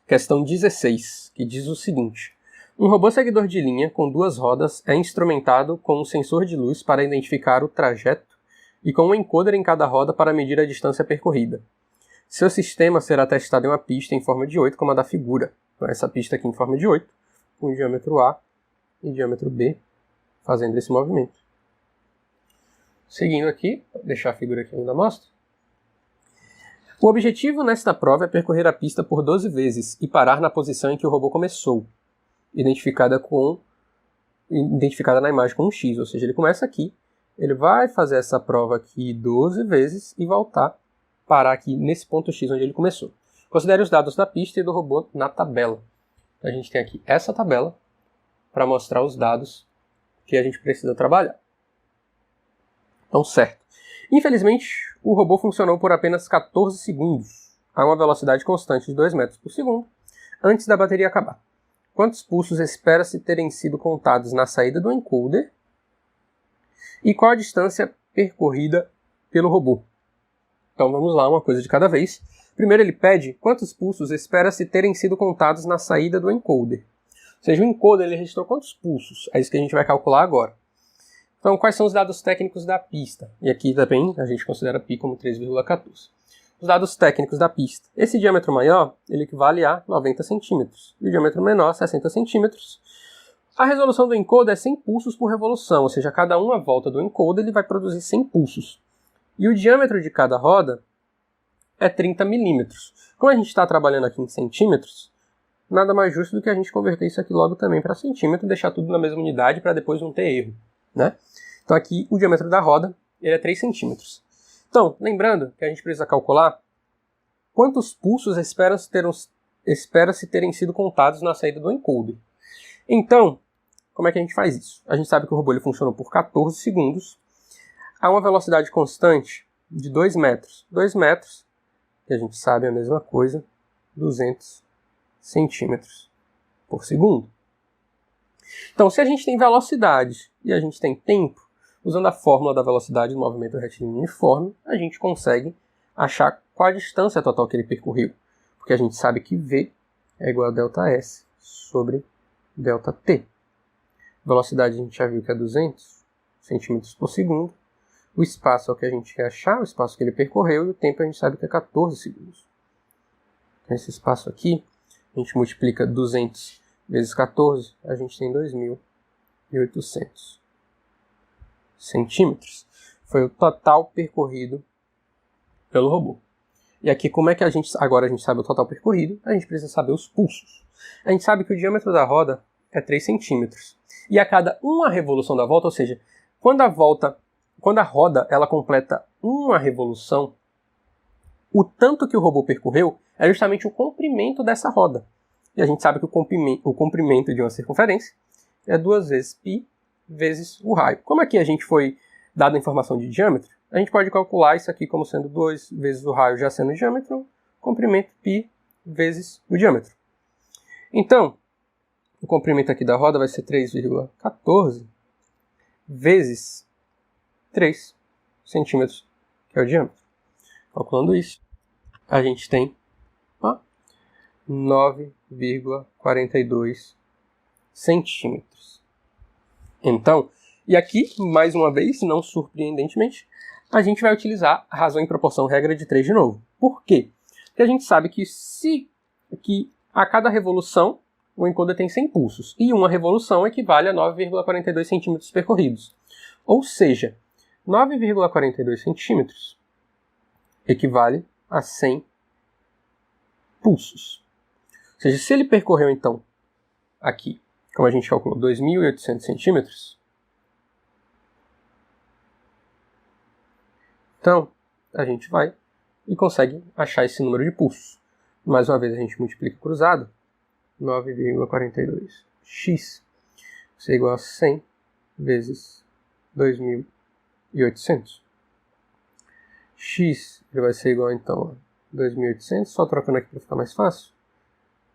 Questão 16, que diz o seguinte. Um robô seguidor de linha com 2 rodas é instrumentado com um sensor de luz para identificar o trajeto e com um encoder em cada roda para medir a distância percorrida. Seu sistema será testado em uma pista em forma de 8, como a da figura. Então, essa pista aqui em forma de 8, com diâmetro A e diâmetro B, fazendo esse movimento. Seguindo aqui, vou deixar a figura aqui ainda mostra. O objetivo nesta prova é percorrer a pista por 12 vezes e parar na posição em que o robô começou, identificada na imagem com um X, ou seja, ele começa aqui, ele vai fazer essa prova aqui 12 vezes e voltar, parar aqui nesse ponto X onde ele começou. Considere os dados da pista e do robô na tabela. Então, a gente tem aqui essa tabela para mostrar os dados que a gente precisa trabalhar. Então, certo. Infelizmente, o robô funcionou por apenas 14 segundos, a uma velocidade constante de 2 metros por segundo, antes da bateria acabar. Quantos pulsos espera-se terem sido contados na saída do encoder? E qual a distância percorrida pelo robô? Então vamos lá, uma coisa de cada vez. Primeiro ele pede quantos pulsos espera-se terem sido contados na saída do encoder. Ou seja, o encoder ele registrou quantos pulsos? É isso que a gente vai calcular agora. Então, quais são os dados técnicos da pista? E aqui também a gente considera π como 3,14. Os dados técnicos da pista. Esse diâmetro maior, ele equivale a 90 centímetros. E o diâmetro menor, 60 centímetros. A resolução do encoder é 100 pulsos por revolução, ou seja, cada uma volta do encoder ele vai produzir 100 pulsos. E o diâmetro de cada roda é 30 milímetros. Como a gente está trabalhando aqui em centímetros, nada mais justo do que a gente converter isso aqui logo também para centímetro e deixar tudo na mesma unidade para depois não ter erro, né? Então aqui o diâmetro da roda ele é 3 centímetros. Então, lembrando que a gente precisa calcular quantos pulsos espera-se terem sido contados na saída do encoder. Então, como é que a gente faz isso? A gente sabe que o robô ele funcionou por 14 segundos a uma velocidade constante de 2 metros. 2 metros, que a gente sabe é a mesma coisa, 200 centímetros por segundo. Então, se a gente tem velocidade e a gente tem tempo, usando a fórmula da velocidade do movimento retilíneo uniforme, a gente consegue achar qual a distância total que ele percorreu. Porque a gente sabe que V é igual a ΔS sobre ΔT. Velocidade a gente já viu que é 200 centímetros por segundo. O espaço é o que a gente quer achar, o espaço que ele percorreu, e o tempo a gente sabe que é 14 segundos. Então, esse espaço aqui, a gente multiplica 200 vezes 14, a gente tem 2.800 centímetros. Foi o total percorrido pelo robô. E aqui, como é que agora a gente sabe o total percorrido? A gente precisa saber os pulsos. A gente sabe que o diâmetro da roda é 3 centímetros. E a cada uma revolução da volta, ou seja, quando a roda ela completa uma revolução, o tanto que o robô percorreu é justamente o comprimento dessa roda. E a gente sabe que o comprimento de uma circunferência é 2 vezes π vezes o raio. Como aqui a gente foi dado a informação de diâmetro, a gente pode calcular isso aqui como sendo 2 vezes o raio já sendo o diâmetro, comprimento π vezes o diâmetro. Então, o comprimento aqui da roda vai ser 3,14 vezes 3 centímetros, que é o diâmetro. Calculando isso, a gente tem 9,42 centímetros. Então, e aqui, mais uma vez, não surpreendentemente, a gente vai utilizar a razão em proporção regra de 3 de novo. Por quê? Porque a gente sabe que a cada revolução o encoder tem 100 pulsos, e uma revolução equivale a 9,42 centímetros percorridos. Ou seja, 9,42 centímetros equivale a 100 pulsos. Ou seja, se ele percorreu, então, aqui, como a gente calculou, 2.800 centímetros, então, a gente vai e consegue achar esse número de pulsos. Mais uma vez, a gente multiplica cruzado, 9,42x, isso é igual a 100 vezes 2.800. X ele vai ser igual, então, a 2.800, só trocando aqui para ficar mais fácil,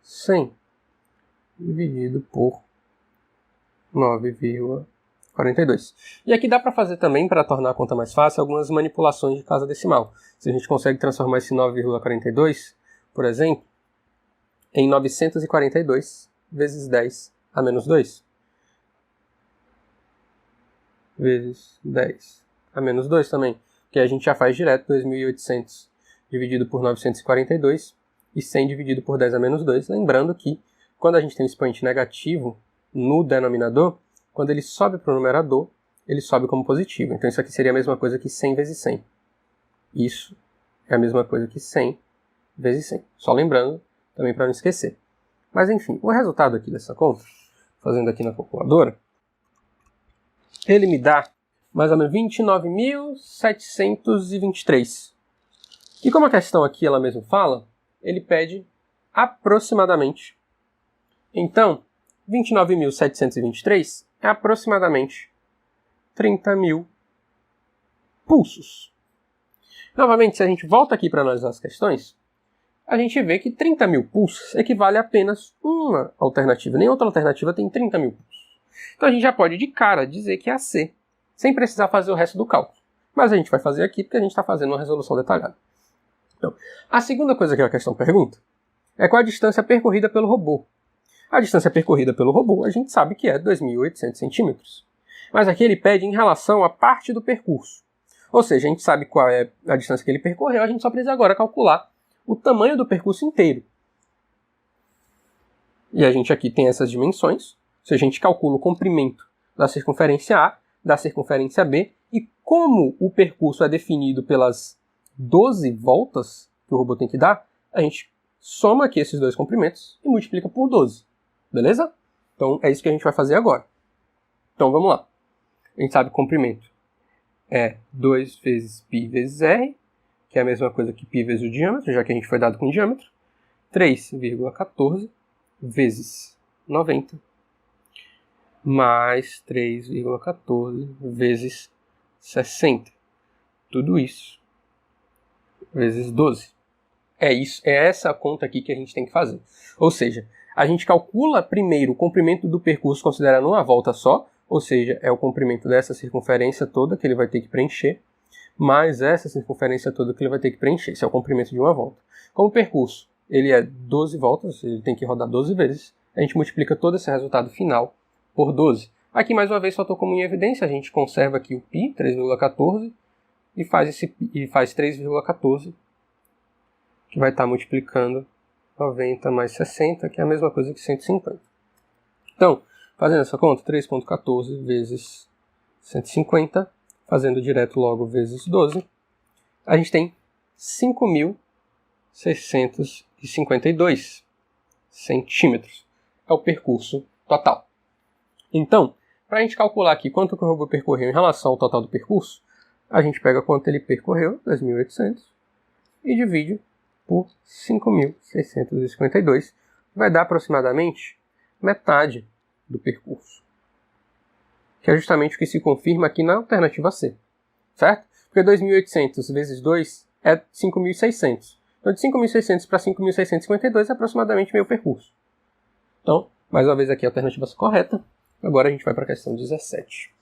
100 dividido por 9,42. E aqui dá para fazer também, para tornar a conta mais fácil, algumas manipulações de casa decimal. Se a gente consegue transformar esse 9,42, por exemplo, em 942 vezes 10 a menos 2. Vezes 10 a menos 2 também, que a gente já faz direto 2.800 dividido por 942 e 100 dividido por 10 a menos 2. Lembrando que quando a gente tem um expoente negativo no denominador, quando ele sobe para o numerador, ele sobe como positivo. Então isso aqui seria a mesma coisa que 100 vezes 100. Isso é a mesma coisa que 100 vezes 100. Só lembrando, também para não esquecer. Mas enfim, o resultado aqui dessa conta, fazendo aqui na calculadora, ele me dá mais ou menos 29.723. E como a questão aqui ela mesmo fala, ele pede aproximadamente. Então, 29.723 é aproximadamente 30.000 pulsos. Novamente, se a gente volta aqui para analisar as questões, a gente vê que 30.000 pulsos equivale a apenas uma alternativa. Nem outra alternativa tem 30.000 pulsos. Então a gente já pode de cara dizer que é a C, sem precisar fazer o resto do cálculo. Mas a gente vai fazer aqui porque a gente está fazendo uma resolução detalhada. Então, a segunda coisa que a questão pergunta é qual a distância percorrida pelo robô. A distância percorrida pelo robô a gente sabe que é 2.800 centímetros. Mas aqui ele pede em relação à parte do percurso. Ou seja, a gente sabe qual é a distância que ele percorreu, a gente só precisa agora calcular o tamanho do percurso inteiro. E a gente aqui tem essas dimensões. Se a gente calcula o comprimento da circunferência A, da circunferência B, e como o percurso é definido pelas 12 voltas que o robô tem que dar, a gente soma aqui esses dois comprimentos e multiplica por 12. Beleza? Então é isso que a gente vai fazer agora. Então vamos lá. A gente sabe que o comprimento é 2 vezes π vezes r, que é a mesma coisa que π vezes o diâmetro, já que a gente foi dado com diâmetro. 3,14 vezes 90 mais 3,14 vezes 60. Tudo isso vezes 12. É essa a conta aqui que a gente tem que fazer. Ou seja, a gente calcula primeiro o comprimento do percurso considerando uma volta só, ou seja, é o comprimento dessa circunferência toda que ele vai ter que preencher, mais essa circunferência toda que ele vai ter que preencher. Esse é o comprimento de uma volta. Como o percurso ele é 12 voltas, ele tem que rodar 12 vezes, a gente multiplica todo esse resultado final por 12. Aqui, mais uma vez, só estou como em evidência, a gente conserva aqui o π, 3,14, e faz 3,14, que vai estar multiplicando 90 mais 60, que é a mesma coisa que 150. Então, fazendo essa conta, 3,14 vezes 150, fazendo direto logo vezes 12, a gente tem 5.652 centímetros. É o percurso total. Então, para a gente calcular aqui quanto que o robô percorreu em relação ao total do percurso, a gente pega quanto ele percorreu, 2.800, e divide por 5.652, vai dar aproximadamente metade do percurso. Que é justamente o que se confirma aqui na alternativa C, certo? Porque 2.800 vezes 2 é 5.600. Então, de 5.600 para 5.652 é aproximadamente meio percurso. Então, mais uma vez aqui a alternativa correta. Agora a gente vai para a questão 17.